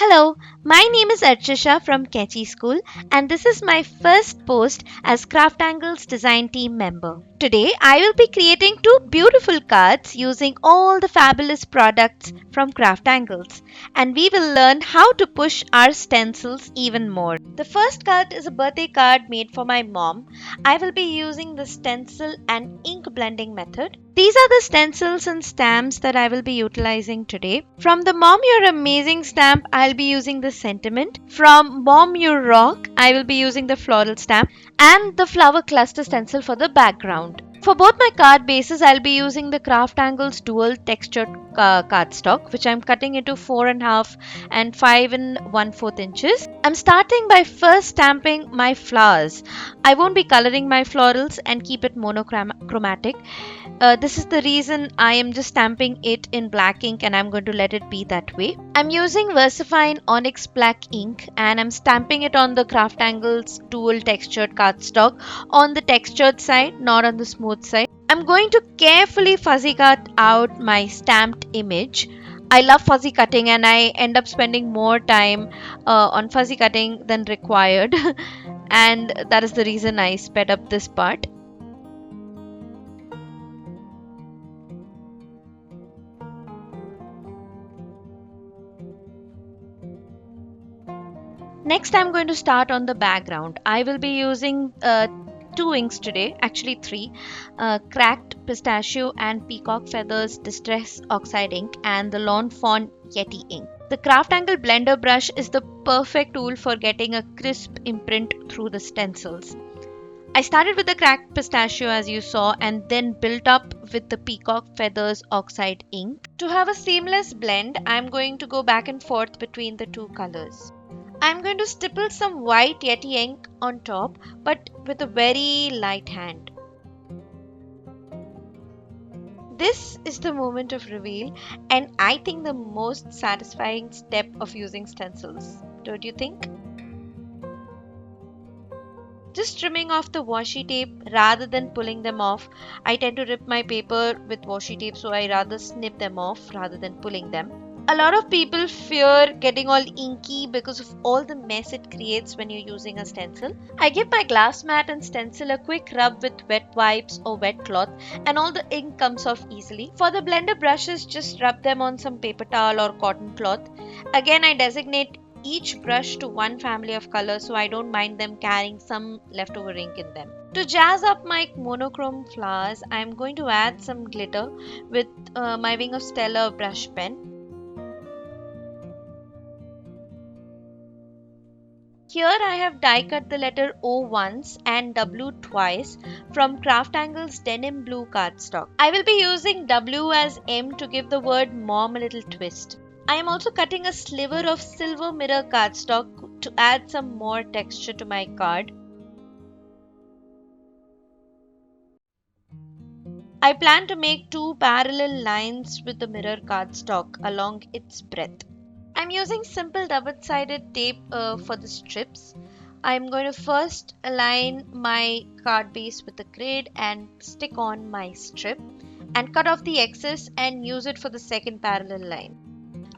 Hello, my name is Archisha from Kenchi School, and this is my first post as Craftangle's design team member. Today, I will be creating two beautiful cards using all the fabulous products from Craftangles, and we will learn how to push our stencils even more. The first card is a birthday card made for my mom. I will be using the stencil and ink blending method. These are the stencils and stamps that I will be utilizing today. From the Mom You're Amazing stamp, I'll be using the sentiment. From Mom You Rock, I will be using the floral stamp and the flower cluster stencil for the background. For both my card bases, I'll be using the Craftangles dual textured cardstock, which I'm cutting into 4.5 and 5 and 1/4 inches. I'm starting by first stamping my flowers. I won't be coloring my florals and keep it monochromatic. This is the reason I am just stamping it in black ink and I'm going to let it be that way. I'm using VersaFine Onyx Black ink and I'm stamping it on the Craftangles dual textured cardstock on the textured side, not on the smooth side. I'm going to carefully fuzzy cut out my stamped image. I love fuzzy cutting and I end up spending more time on fuzzy cutting than required, and that is the reason I sped up this part. Next, I'm going to start on the background. I will be using two inks today, actually three, cracked pistachio and peacock feathers distress oxide ink and the lawn fawn yeti ink. The Craftangle blender brush is the perfect tool for getting a crisp imprint through the stencils. I started with the cracked pistachio as you saw and then built up with the peacock feathers oxide ink. To have a seamless blend, I'm going to go back and forth between the two colors. I'm going to stipple some white yeti ink on top, but with a very light hand. This is the moment of reveal, and I think the most satisfying step of using stencils. Don't you think? Just trimming off the washi tape rather than pulling them off. I tend to rip my paper with washi tape, so I rather snip them off rather than pulling them. A lot of people fear getting all inky because of all the mess it creates when you're using a stencil. I give my glass mat and stencil a quick rub with wet wipes or wet cloth and all the ink comes off easily. For the blender brushes, just rub them on some paper towel or cotton cloth. Again, I designate each brush to one family of colors so I don't mind them carrying some leftover ink in them. To jazz up my monochrome flowers, I'm going to add some glitter with my Wing of Stella brush pen. Here I have die cut the letter O once and W twice from Craftangle's denim blue cardstock. I will be using W as M to give the word mom a little twist. I am also cutting a sliver of silver mirror cardstock to add some more texture to my card. I plan to make two parallel lines with the mirror cardstock along its breadth. I'm using simple double-sided tape for the strips. I'm going to first align my card base with the grid and stick on my strip and cut off the excess and use it for the second parallel line.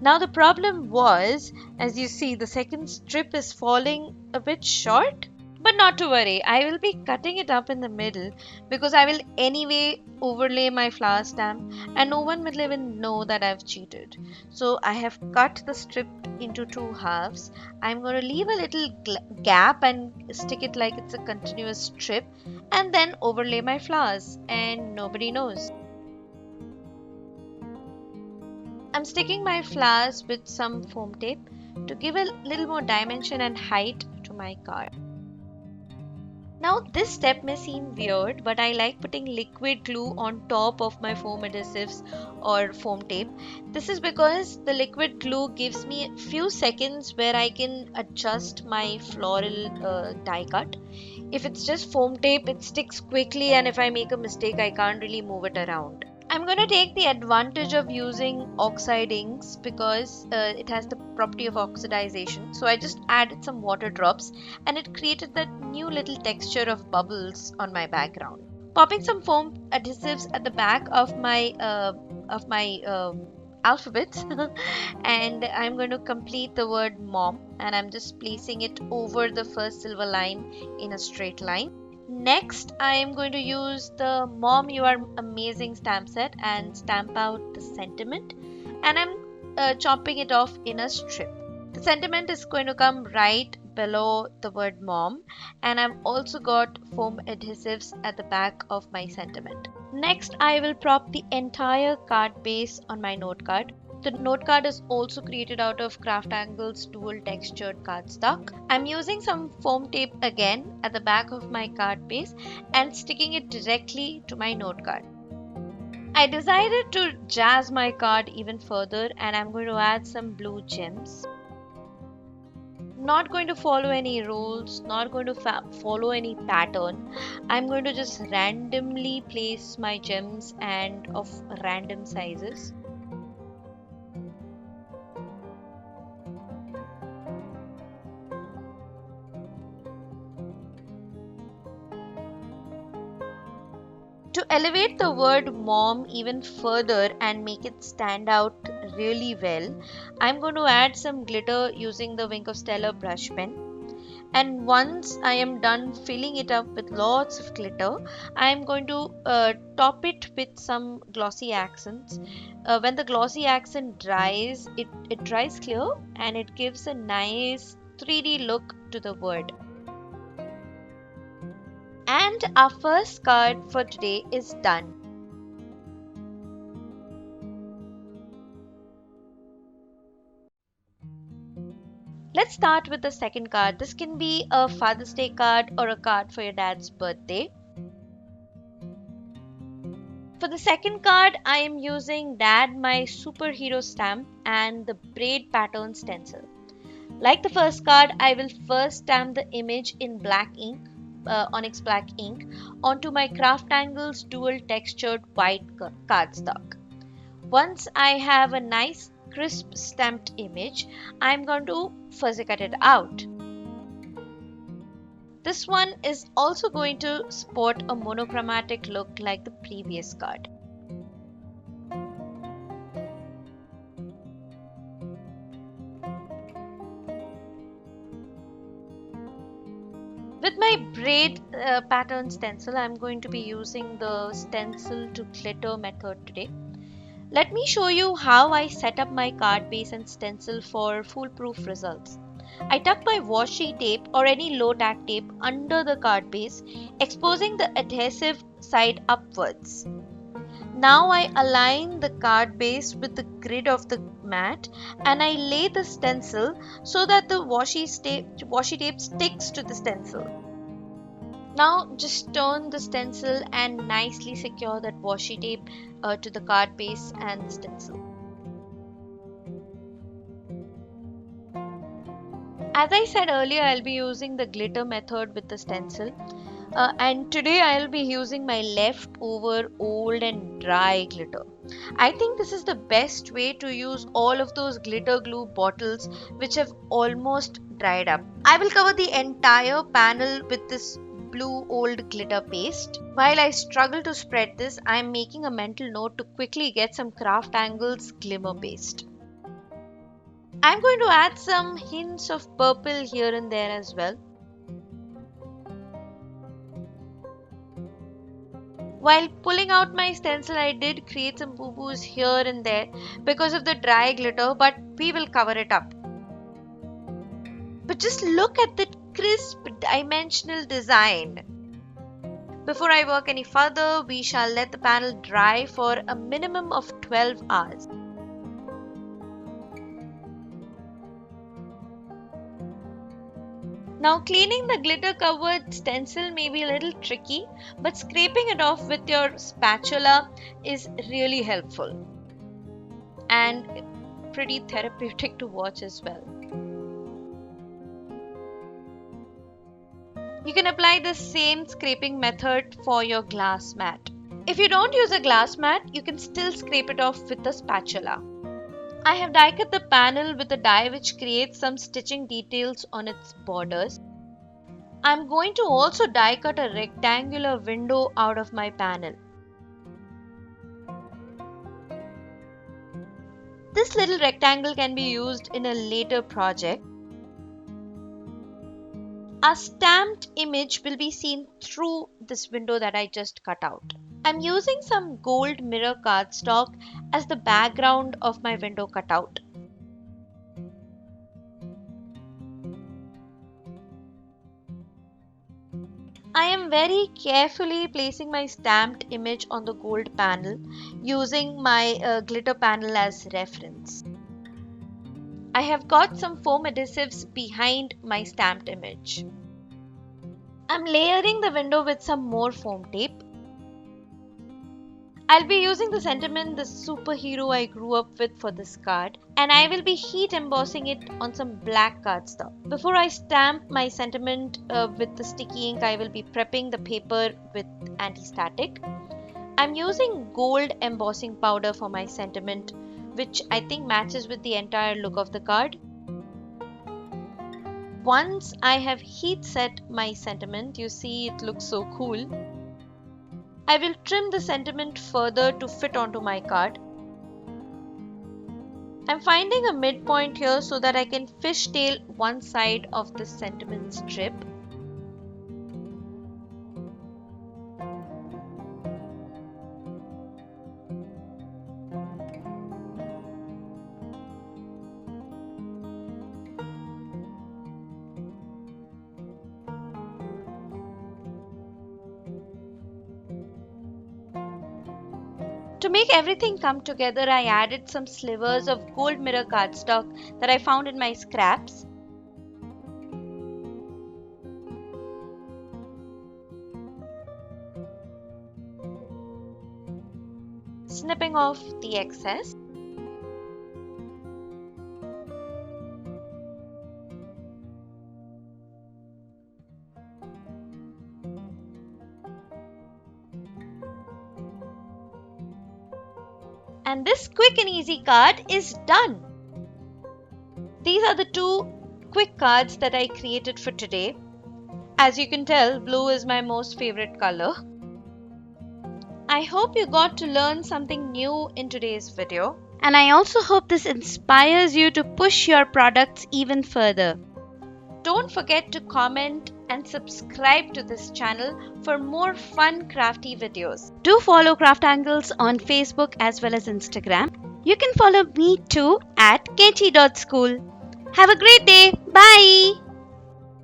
Now the problem was, as you see, the second strip is falling a bit short. But not to worry, I will be cutting it up in the middle because I will anyway overlay my flower stamp and no one will even know that I've cheated. So I have cut the strip into two halves. I'm going to leave a little gap and stick it like it's a continuous strip and then overlay my flowers and nobody knows. I'm sticking my flowers with some foam tape to give a little more dimension and height to my card. Now this step may seem weird, but I like putting liquid glue on top of my foam adhesives or foam tape. This is because the liquid glue gives me a few seconds where I can adjust my floral die cut. If it's just foam tape, it sticks quickly and if I make a mistake, I can't really move it around. I'm going to take the advantage of using oxide inks because it has the property of oxidization. So I just added some water drops and it created that new little texture of bubbles on my background. Popping some foam adhesives at the back of my alphabets and I'm going to complete the word mom, and I'm just placing it over the first silver line in a straight line. Next, I am going to use the Mom You Are Amazing stamp set and stamp out the sentiment, and I'm chopping it off in a strip. The sentiment is going to come right below the word mom, and I've also got foam adhesives at the back of my sentiment. Next, I will prop the entire card base on my note card. The note card is also created out of Craft Angle's dual textured cardstock. I'm using some foam tape again at the back of my card base and sticking it directly to my note card. I decided to jazz my card even further, and I'm going to add some blue gems. Not going to follow any rules, not going to follow any pattern. I'm going to just randomly place my gems and of random sizes. To elevate the word mom even further and make it stand out really well, I'm going to add some glitter using the Wink of Stella brush pen. And once I am done filling it up with lots of glitter, I am going to top it with some glossy accents. When the glossy accent dries, it dries clear and it gives a nice 3D look to the word. And our first card for today is done. Let's start with the second card. This can be a Father's Day card or a card for your dad's birthday. For the second card, I am using Dad My Superhero stamp and the braid pattern stencil. Like the first card, I will first stamp the image in black ink, onyx black ink, onto my Craft Angles dual textured white cardstock. Once I have a nice crisp stamped image, I'm going to fuzzy cut it out. This one is also going to sport a monochromatic look like the previous card. With my braid pattern stencil, I'm going to be using the stencil to glitter method today. Let me show you how I set up my card base and stencil for foolproof results. I tuck my washi tape or any low tack tape under the card base, exposing the adhesive side upwards. Now I align the card base with the grid of the mat and I lay the stencil so that the washi tape sticks to the stencil. Now just turn the stencil and nicely secure that washi tape to the card base and the stencil. As I said earlier, I'll be using the glitter method with the stencil. And today I'll be using my leftover old and dry glitter. I think this is the best way to use all of those glitter glue bottles which have almost dried up. I will cover the entire panel with this blue old glitter paste. While I struggle to spread this, I am making a mental note to quickly get some Craft Angles glimmer paste. I'm going to add some hints of purple here and there as well. While pulling out my stencil, I did create some boo-boos here and there because of the dry glitter, but we will cover it up. But just look at that crisp dimensional design. Before I work any further, we shall let the panel dry for a minimum of 12 hours. Now cleaning the glitter covered stencil may be a little tricky, but scraping it off with your spatula is really helpful and pretty therapeutic to watch as well. You can apply the same scraping method for your glass mat. If you don't use a glass mat, you can still scrape it off with a spatula. I have die cut the panel with a die which creates some stitching details on its borders. I'm going to also die cut a rectangular window out of my panel. This little rectangle can be used in a later project. A stamped image will be seen through this window that I just cut out. I'm using some gold mirror cardstock as the background of my window cutout. I am very carefully placing my stamped image on the gold panel using my glitter panel as reference. I have got some foam adhesives behind my stamped image. I'm layering the window with some more foam tape. I'll be using the sentiment the superhero I grew up with for this card, and I will be heat embossing it on some black cardstock. Before I stamp my sentiment with the sticky ink, I will be prepping the paper with anti-static. I'm using gold embossing powder for my sentiment, which I think matches with the entire look of the card. Once I have heat set my sentiment, you see it looks so cool. I will trim the sentiment further to fit onto my card. I'm finding a midpoint here so that I can fishtail one side of the sentiment strip. To make everything come together, I added some slivers of gold mirror cardstock that I found in my scraps. Snipping off the excess. And this quick and easy card is done. These are the two quick cards that I created for today. As you can tell, blue is my most favorite color. I hope you got to learn something new in today's video. And I also hope this inspires you to push your products even further. Don't forget to comment and subscribe to this channel for more fun crafty videos. Do follow Craft Angles on Facebook as well as Instagram. You can follow me too at kenchi.school. Have a great day. Bye.